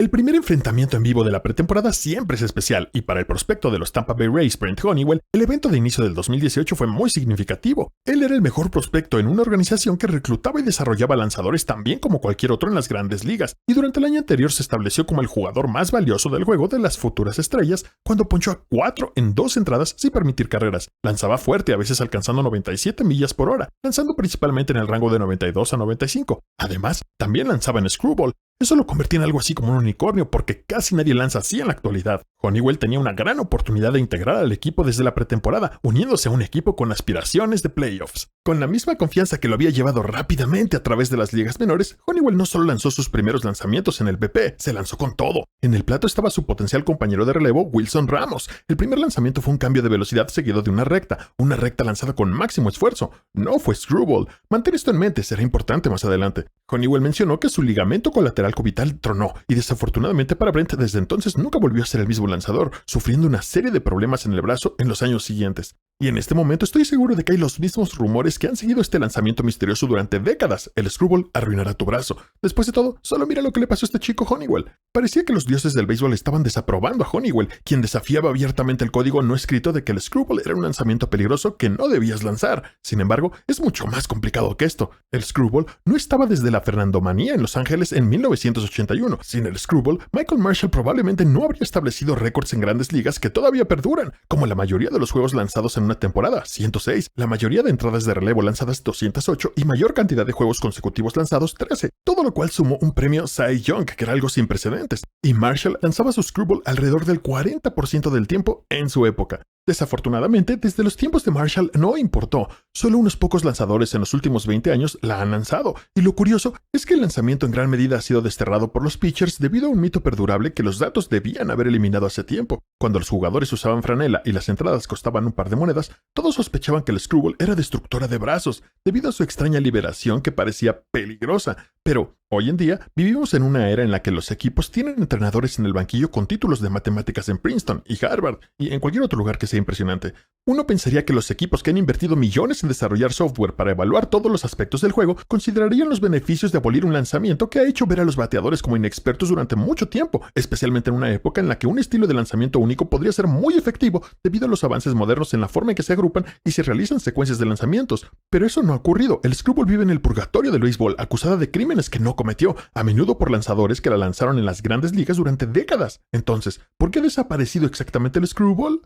El primer enfrentamiento en vivo de la pretemporada siempre es especial, y para el prospecto de los Tampa Bay Rays, Brent Honeywell, el evento de inicio del 2018 fue muy significativo. Él era el mejor prospecto en una organización que reclutaba y desarrollaba lanzadores tan bien como cualquier otro en las grandes ligas, y durante el año anterior se estableció como el jugador más valioso del juego de las futuras estrellas cuando ponchó a 4 en 2 entradas sin permitir carreras. Lanzaba fuerte, a veces alcanzando 97 millas por hora, lanzando principalmente en el rango de 92 a 95. Además, también lanzaba en screwball. Eso lo convertía en algo así como un unicornio porque casi nadie lanza así en la actualidad. Honeywell tenía una gran oportunidad de integrar al equipo desde la pretemporada, uniéndose a un equipo con aspiraciones de playoffs. Con la misma confianza que lo había llevado rápidamente a través de las ligas menores, Honeywell no solo lanzó sus primeros lanzamientos en el BP, se lanzó con todo. En el plato estaba su potencial compañero de relevo, Wilson Ramos. El primer lanzamiento fue un cambio de velocidad seguido de una recta lanzada con máximo esfuerzo. No fue screwball. Mantén esto en mente, será importante más adelante. Honeywell mencionó que su ligamento colateral cubital tronó, y desafortunadamente para Brent desde entonces nunca volvió a ser el mismo lanzador, sufriendo una serie de problemas en el brazo en los años siguientes. Y en este momento estoy seguro de que hay los mismos rumores que han seguido este lanzamiento misterioso durante décadas. El screwball arruinará tu brazo. Después de todo, solo mira lo que le pasó a este chico Honeywell. Parecía que los dioses del béisbol estaban desaprobando a Honeywell, quien desafiaba abiertamente el código no escrito de que el screwball era un lanzamiento peligroso que no debías lanzar. Sin embargo, es mucho más complicado que esto. El screwball no estaba desde la Fernandomanía en Los Ángeles en 1981. Sin el screwball, Michael Marshall probablemente no habría establecido récords en grandes ligas que todavía perduran, como la mayoría de los juegos lanzados en una temporada, 106, la mayoría de entradas de relevo lanzadas, 208, y mayor cantidad de juegos consecutivos lanzados, 13, todo lo cual sumó un premio Cy Young, que era algo sin precedentes. Y Marshall lanzaba su screwball alrededor del 40% del tiempo en su época. Desafortunadamente, desde los tiempos de Marshall no importó. Solo unos pocos lanzadores en los últimos 20 años la han lanzado, y lo curioso es que el lanzamiento en gran medida ha sido desterrado por los pitchers debido a un mito perdurable que los datos debían haber eliminado hace tiempo. Cuando los jugadores usaban franela y las entradas costaban un par de monedas, todos sospechaban que el screwball era destructora de brazos, debido a su extraña liberación que parecía peligrosa. Pero hoy en día vivimos en una era en la que los equipos tienen entrenadores en el banquillo con títulos de matemáticas en Princeton y Harvard y en cualquier otro lugar que sea impresionante. Uno pensaría que los equipos que han invertido millones en desarrollar software para evaluar todos los aspectos del juego considerarían los beneficios de abolir un lanzamiento que ha hecho ver a los bateadores como inexpertos durante mucho tiempo, especialmente en una época en la que un estilo de lanzamiento único podría ser muy efectivo debido a los avances modernos en la forma en que se agrupan y se realizan secuencias de lanzamientos. Pero eso no ha ocurrido. El screwball vive en el purgatorio del béisbol, acusada de crímenes que no cometió, a menudo por lanzadores que la lanzaron en las grandes ligas durante décadas. Entonces, ¿por qué ha desaparecido exactamente el screwball?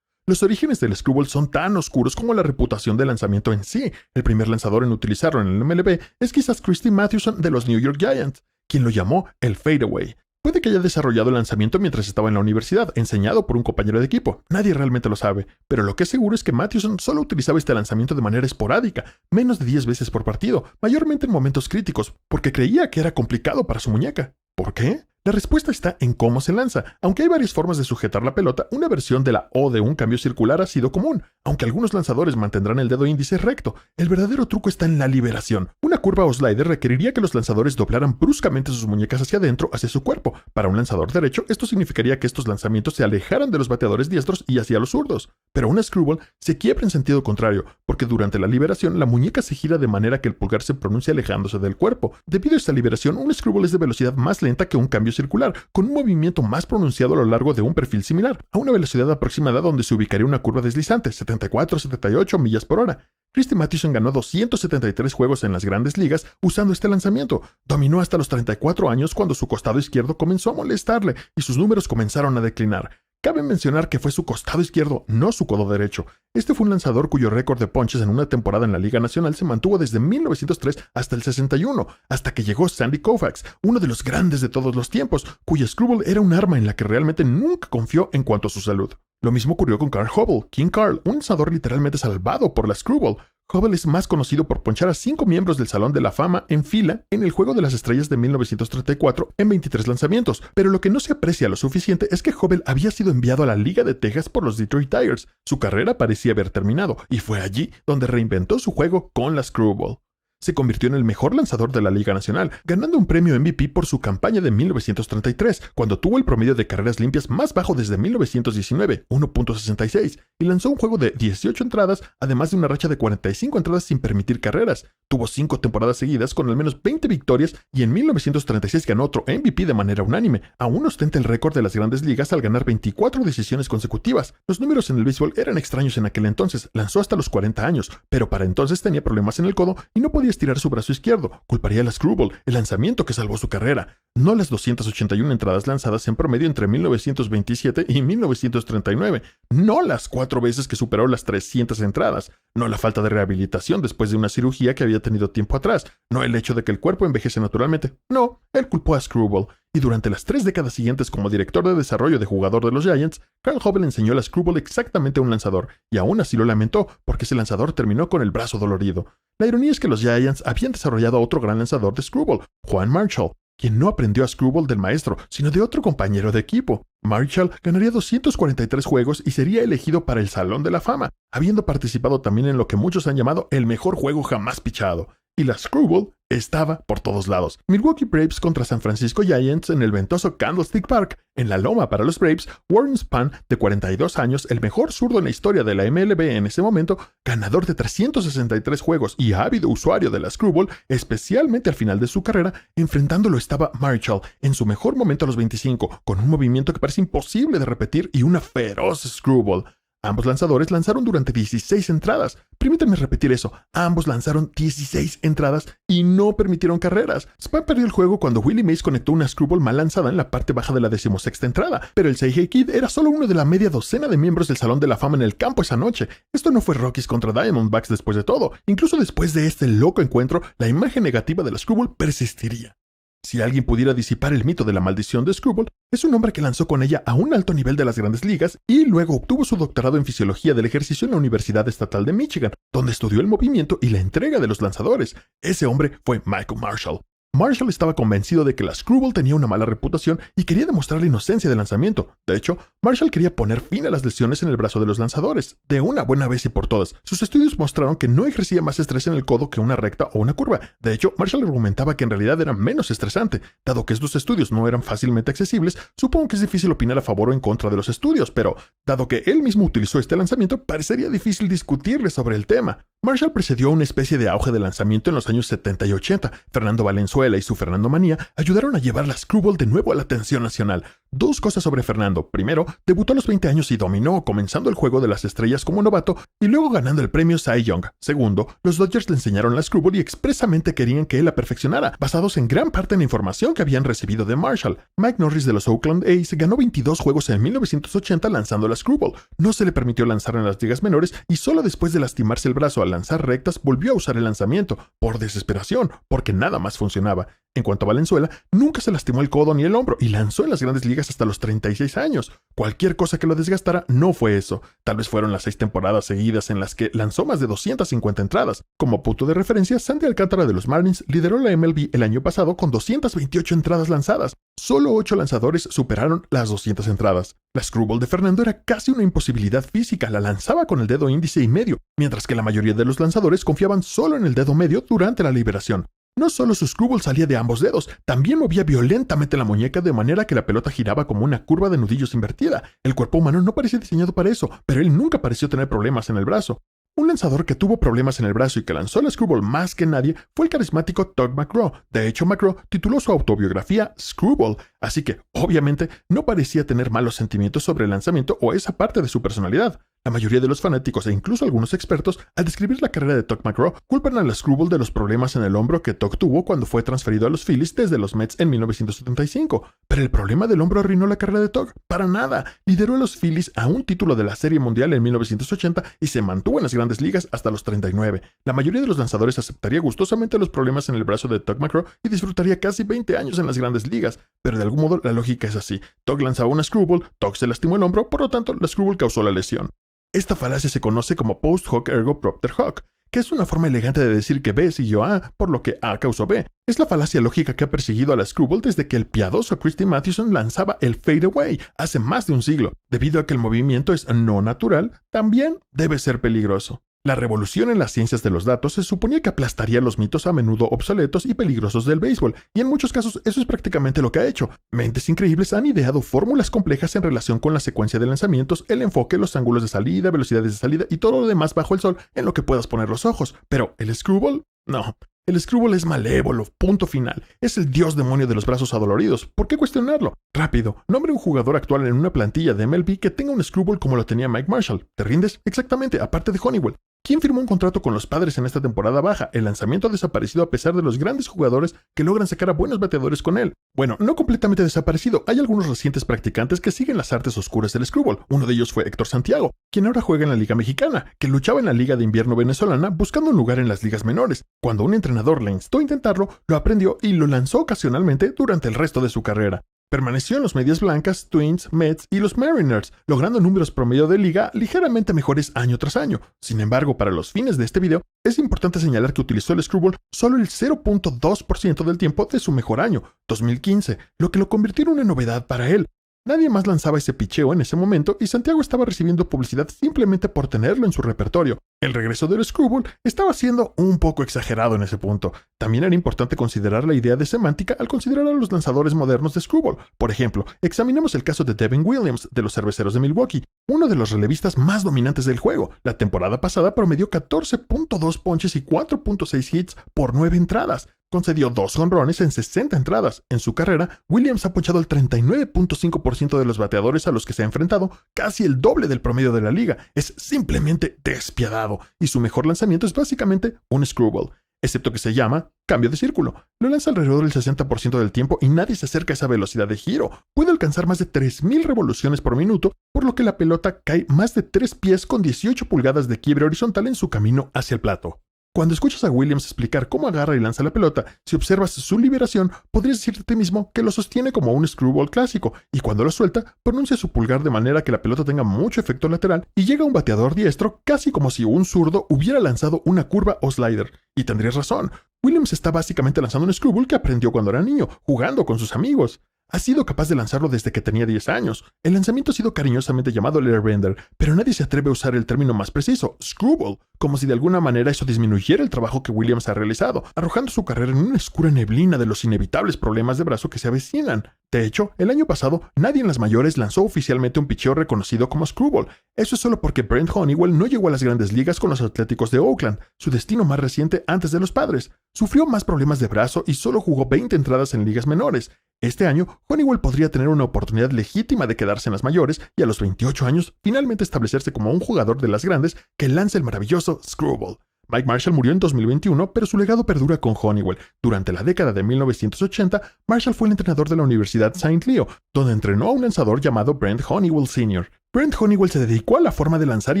Los orígenes del screwball son tan oscuros como la reputación del lanzamiento en sí. El primer lanzador en utilizarlo en el MLB es quizás Christy Mathewson de los New York Giants, quien lo llamó el fadeaway. Puede que haya desarrollado el lanzamiento mientras estaba en la universidad, enseñado por un compañero de equipo. Nadie realmente lo sabe, pero lo que es seguro es que Mathewson solo utilizaba este lanzamiento de manera esporádica, menos de 10 veces por partido, mayormente en momentos críticos, porque creía que era complicado para su muñeca. ¿Por qué? La respuesta está en cómo se lanza. Aunque hay varias formas de sujetar la pelota, una versión de la O de un cambio circular ha sido común. Aunque algunos lanzadores mantendrán el dedo índice recto, el verdadero truco está en la liberación. Una curva o slider requeriría que los lanzadores doblaran bruscamente sus muñecas hacia adentro, hacia su cuerpo. Para un lanzador derecho, esto significaría que estos lanzamientos se alejaran de los bateadores diestros y hacia los zurdos. Pero una screwball se quiebra en sentido contrario, porque durante la liberación la muñeca se gira de manera que el pulgar se pronuncia alejándose del cuerpo. Debido a esta liberación, un screwball es de velocidad más lenta que un cambio circular, con un movimiento más pronunciado a lo largo de un perfil similar, a una velocidad aproximada donde se ubicaría una curva deslizante, 74-78 millas por hora. Christy Mathewson ganó 273 juegos en las grandes ligas usando este lanzamiento. Dominó hasta los 34 años cuando su costado izquierdo comenzó a molestarle y sus números comenzaron a declinar. Cabe mencionar que fue su costado izquierdo, no su codo derecho. Este fue un lanzador cuyo récord de ponches en una temporada en la Liga Nacional se mantuvo desde 1903 hasta el 61, hasta que llegó Sandy Koufax, uno de los grandes de todos los tiempos, cuya screwball era un arma en la que realmente nunca confió en cuanto a su salud. Lo mismo ocurrió con Carl Hubble, King Carl, un lanzador literalmente salvado por la screwball. Hubble es más conocido por ponchar a 5 miembros del Salón de la Fama en fila en el Juego de las Estrellas de 1934 en 23 lanzamientos, pero lo que no se aprecia lo suficiente es que Hubble había sido enviado a la Liga de Texas por los Detroit Tigers. Su carrera parecía haber terminado, y fue allí donde reinventó su juego con la screwball. se convirtió en el mejor lanzador de la Liga Nacional, ganando un premio MVP por su campaña de 1933, cuando tuvo el promedio de carreras limpias más bajo desde 1919, 1.66, y lanzó un juego de 18 entradas, además de una racha de 45 entradas sin permitir carreras. Tuvo 5 temporadas seguidas con al menos 20 victorias y en 1936 ganó otro MVP de manera unánime. Aún ostenta el récord de las Grandes Ligas al ganar 24 decisiones consecutivas. Los números en el béisbol eran extraños en aquel entonces, lanzó hasta los 40 años, pero para entonces tenía problemas en el codo y no podía estirar su brazo izquierdo. Culparía a la screwball, el lanzamiento que salvó su carrera. No las 281 entradas lanzadas en promedio entre 1927 y 1939. No las 4 veces que superó las 300 entradas. No la falta de rehabilitación después de una cirugía que había tenido tiempo atrás. No el hecho de que el cuerpo envejece naturalmente. No, él culpó a Screwball. Y durante las 3 décadas siguientes como director de desarrollo de jugador de los Giants, Carl Hubble enseñó a la Screwball exactamente a un lanzador, y aún así lo lamentó porque ese lanzador terminó con el brazo dolorido. La ironía es que los Giants habían desarrollado a otro gran lanzador de Screwball, Juan Marshall, quien no aprendió a Screwball del maestro, sino de otro compañero de equipo. Marshall ganaría 243 juegos y sería elegido para el Salón de la Fama, habiendo participado también en lo que muchos han llamado el mejor juego jamás pichado. Y la Screwball estaba por todos lados. Milwaukee Braves contra San Francisco Giants en el ventoso Candlestick Park. En la loma para los Braves, Warren Spahn, de 42 años, el mejor zurdo en la historia de la MLB en ese momento, ganador de 363 juegos y ávido usuario de la Screwball, especialmente al final de su carrera, enfrentándolo estaba Marshall, en su mejor momento a los 25, con un movimiento que parece imposible de repetir y una feroz Screwball. Ambos lanzadores lanzaron durante 16 entradas. Permítanme repetir eso. Ambos lanzaron 16 entradas y no permitieron carreras. Spahn perdió el juego cuando Willie Mays conectó una Screwball mal lanzada en la parte baja de la 16ª entrada, pero el Say Hey Kid era solo uno de la media docena de miembros del Salón de la Fama en el campo esa noche. Esto no fue Rockies contra Diamondbacks después de todo. Incluso después de este loco encuentro, la imagen negativa de la Screwball persistiría. Si alguien pudiera disipar el mito de la maldición de Screwball, es un hombre que lanzó con ella a un alto nivel de las Grandes Ligas y luego obtuvo su doctorado en Fisiología del Ejercicio en la Universidad Estatal de Michigan, donde estudió el movimiento y la entrega de los lanzadores. Ese hombre fue Michael Marshall. Marshall estaba convencido de que la Screwball tenía una mala reputación y quería demostrar la inocencia del lanzamiento. De hecho, Marshall quería poner fin a las lesiones en el brazo de los lanzadores, de una buena vez y por todas. Sus estudios mostraron que no ejercía más estrés en el codo que una recta o una curva. De hecho, Marshall argumentaba que en realidad era menos estresante. Dado que estos estudios no eran fácilmente accesibles, supongo que es difícil opinar a favor o en contra de los estudios, pero dado que él mismo utilizó este lanzamiento, parecería difícil discutirle sobre el tema. Marshall precedió una especie de auge de lanzamiento en los años 70 y 80. Fernando Valenzuela y su Fernando Manía ayudaron a llevar la Screwball de nuevo a la atención nacional. 2 cosas sobre Fernando. Primero, debutó a los 20 años y dominó, comenzando el juego de las estrellas como novato y luego ganando el premio Cy Young. Segundo, los Dodgers le enseñaron la Screwball y expresamente querían que él la perfeccionara, basados en gran parte en la información que habían recibido de Marshall. Mike Norris de los Oakland A's ganó 22 juegos en 1980 lanzando la Screwball. No se le permitió lanzar en las ligas menores y solo después de lastimarse el brazo al lanzar rectas volvió a usar el lanzamiento, por desesperación, porque nada más funcionaba. En cuanto a Valenzuela, nunca se lastimó el codo ni el hombro y lanzó en las Grandes Ligas hasta los 36 años. Cualquier cosa que lo desgastara no fue eso. Tal vez fueron las 6 temporadas seguidas en las que lanzó más de 250 entradas. Como punto de referencia, Sandy Alcántara de los Marlins lideró la MLB el año pasado con 228 entradas lanzadas. Solo 8 lanzadores superaron las 200 entradas. La Screwball de Fernando era casi una imposibilidad física, la lanzaba con el dedo índice y medio, mientras que la mayoría de los lanzadores confiaban solo en el dedo medio durante la liberación. No solo su Screwball salía de ambos dedos, también movía violentamente la muñeca de manera que la pelota giraba como una curva de nudillos invertida. El cuerpo humano no parecía diseñado para eso, pero él nunca pareció tener problemas en el brazo. Un lanzador que tuvo problemas en el brazo y que lanzó la Screwball más que nadie fue el carismático Tug McGraw. De hecho, McGraw tituló su autobiografía Screwball, así que, obviamente, no parecía tener malos sentimientos sobre el lanzamiento o esa parte de su personalidad. La mayoría de los fanáticos e incluso algunos expertos, al describir la carrera de Tug McGraw, culpan a la Screwball de los problemas en el hombro que Tug tuvo cuando fue transferido a los Phillies desde los Mets en 1975. Pero el problema del hombro arruinó la carrera de Tug. Para nada. Lideró a los Phillies a un título de la Serie Mundial en 1980 y se mantuvo en las Grandes Ligas hasta los 39. La mayoría de los lanzadores aceptaría gustosamente los problemas en el brazo de Tug McGraw y disfrutaría casi 20 años en las Grandes Ligas. Pero de algún modo la lógica es así. Tug lanzaba una Screwball, Tug se lastimó el hombro, por lo tanto la Screwball causó la lesión. Esta falacia se conoce como post hoc ergo propter hoc, que es una forma elegante de decir que B siguió a A, por lo que A causó B. Es la falacia lógica que ha perseguido a la Screwball desde que el piadoso Christy Mathewson lanzaba el fadeaway hace más de un siglo. Debido a que el movimiento es no natural, también debe ser peligroso. La revolución en las ciencias de los datos se suponía que aplastaría los mitos a menudo obsoletos y peligrosos del béisbol, y en muchos casos eso es prácticamente lo que ha hecho. Mentes increíbles han ideado fórmulas complejas en relación con la secuencia de lanzamientos, el enfoque, los ángulos de salida, velocidades de salida y todo lo demás bajo el sol en lo que puedas poner los ojos. Pero, ¿el screwball? No. El screwball es malévolo, punto final. Es el dios demonio de los brazos adoloridos. ¿Por qué cuestionarlo? Rápido, nombre un jugador actual en una plantilla de MLB que tenga un screwball como lo tenía Mike Marshall. ¿Te rindes? Exactamente, aparte de Honeywell. ¿Quién firmó un contrato con los Padres en esta temporada baja? El lanzamiento ha desaparecido a pesar de los grandes jugadores que logran sacar a buenos bateadores con él. Bueno, no completamente desaparecido. Hay algunos recientes practicantes que siguen las artes oscuras del screwball. Uno de ellos fue Héctor Santiago, quien ahora juega en la Liga Mexicana, que luchaba en la Liga de Invierno venezolana buscando un lugar en las ligas menores. Cuando un entrenador le instó a intentarlo, lo aprendió y lo lanzó ocasionalmente durante el resto de su carrera. Permaneció en los Medias Blancas, Twins, Mets y los Mariners, logrando números promedio de liga ligeramente mejores año tras año. Sin embargo, para los fines de este video, es importante señalar que utilizó el screwball solo el 0.2% del tiempo de su mejor año, 2015, lo que lo convirtió en una novedad para él. Nadie más lanzaba ese picheo en ese momento y Santiago estaba recibiendo publicidad simplemente por tenerlo en su repertorio. El regreso del screwball estaba siendo un poco exagerado en ese punto. También era importante considerar la idea de semántica al considerar a los lanzadores modernos de screwball. Por ejemplo, examinemos el caso de Devin Williams de los Cerveceros de Milwaukee, uno de los relevistas más dominantes del juego. La temporada pasada promedió 14.2 ponches y 4.6 hits por 9 entradas. Concedió 2 jonrones en 60 entradas. En su carrera, Williams ha ponchado al 39.5% de los bateadores a los que se ha enfrentado, casi el doble del promedio de la liga. Es simplemente despiadado, y su mejor lanzamiento es básicamente un screwball, excepto que se llama cambio de círculo. Lo lanza alrededor del 60% del tiempo y nadie se acerca a esa velocidad de giro. Puede alcanzar más de 3.000 revoluciones por minuto, por lo que la pelota cae más de 3 pies con 18 pulgadas de quiebre horizontal en su camino hacia el plato. Cuando escuchas a Williams explicar cómo agarra y lanza la pelota, si observas su liberación, podrías decirte a ti mismo que lo sostiene como un screwball clásico, y cuando lo suelta, pronuncia su pulgar de manera que la pelota tenga mucho efecto lateral y llega a un bateador diestro casi como si un zurdo hubiera lanzado una curva o slider. Y tendrías razón, Williams está básicamente lanzando un screwball que aprendió cuando era niño, jugando con sus amigos. Ha sido capaz de lanzarlo desde que tenía 10 años. El lanzamiento ha sido cariñosamente llamado airbender, pero nadie se atreve a usar el término más preciso, screwball, como si de alguna manera eso disminuyera el trabajo que Williams ha realizado, arrojando su carrera en una oscura neblina de los inevitables problemas de brazo que se avecinan. De hecho, el año pasado, nadie en las mayores lanzó oficialmente un picheo reconocido como screwball. Eso es solo porque Brent Honeywell no llegó a las grandes ligas con los Atléticos de Oakland, su destino más reciente antes de los Padres. Sufrió más problemas de brazo y solo jugó 20 entradas en ligas menores. Este año, Honeywell podría tener una oportunidad legítima de quedarse en las mayores y a los 28 años finalmente establecerse como un jugador de las grandes que lanza el maravilloso screwball. Mike Marshall murió en 2021, pero su legado perdura con Honeywell. Durante la década de 1980, Marshall fue el entrenador de la Universidad St. Leo, donde entrenó a un lanzador llamado Brent Honeywell Sr. Brent Honeywell se dedicó a la forma de lanzar y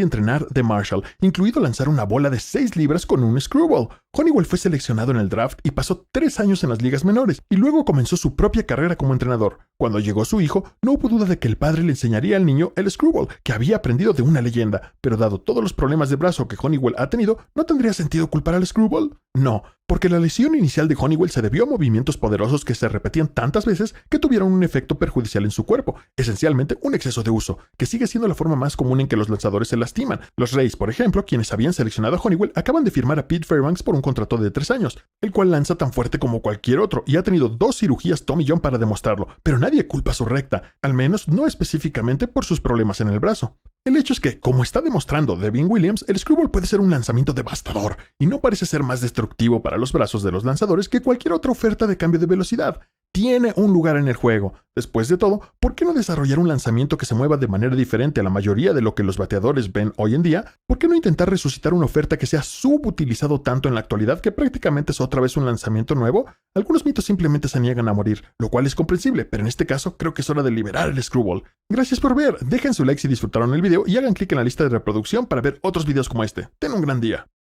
entrenar de Marshall, incluido lanzar una bola de 6 libras con un screwball. Honeywell fue seleccionado en el draft y pasó 3 años en las ligas menores, y luego comenzó su propia carrera como entrenador. Cuando llegó su hijo, no hubo duda de que el padre le enseñaría al niño el screwball, que había aprendido de una leyenda, pero dado todos los problemas de brazo que Honeywell ha tenido, ¿no tendría sentido culpar al screwball? No, porque la lesión inicial de Honeywell se debió a movimientos poderosos que se repetían tantas veces que tuvieron un efecto perjudicial en su cuerpo, esencialmente un exceso de uso, que sigue siendo la forma más común en que los lanzadores se lastiman. Los Rays, por ejemplo, quienes habían seleccionado a Honeywell, acaban de firmar a Pete Fairbanks por un contrato de 3 años, el cual lanza tan fuerte como cualquier otro y ha tenido 2 cirugías Tommy John para demostrarlo, pero nadie culpa su recta, al menos no específicamente por sus problemas en el brazo. El hecho es que, como está demostrando Devin Williams, el screwball puede ser un lanzamiento devastador y no parece ser más destructivo para los brazos de los lanzadores que cualquier otra oferta de cambio de velocidad. Tiene un lugar en el juego. Después de todo, ¿por qué no desarrollar un lanzamiento que se mueva de manera diferente a la mayoría de lo que los bateadores ven hoy en día? ¿Por qué no intentar resucitar una oferta que sea subutilizado tanto en la actualidad que prácticamente es otra vez un lanzamiento nuevo? Algunos mitos simplemente se niegan a morir, lo cual es comprensible, pero en este caso creo que es hora de liberar el screwball. Gracias por ver, dejen su like si disfrutaron el video y hagan clic en la lista de reproducción para ver otros videos como este. Ten un gran día.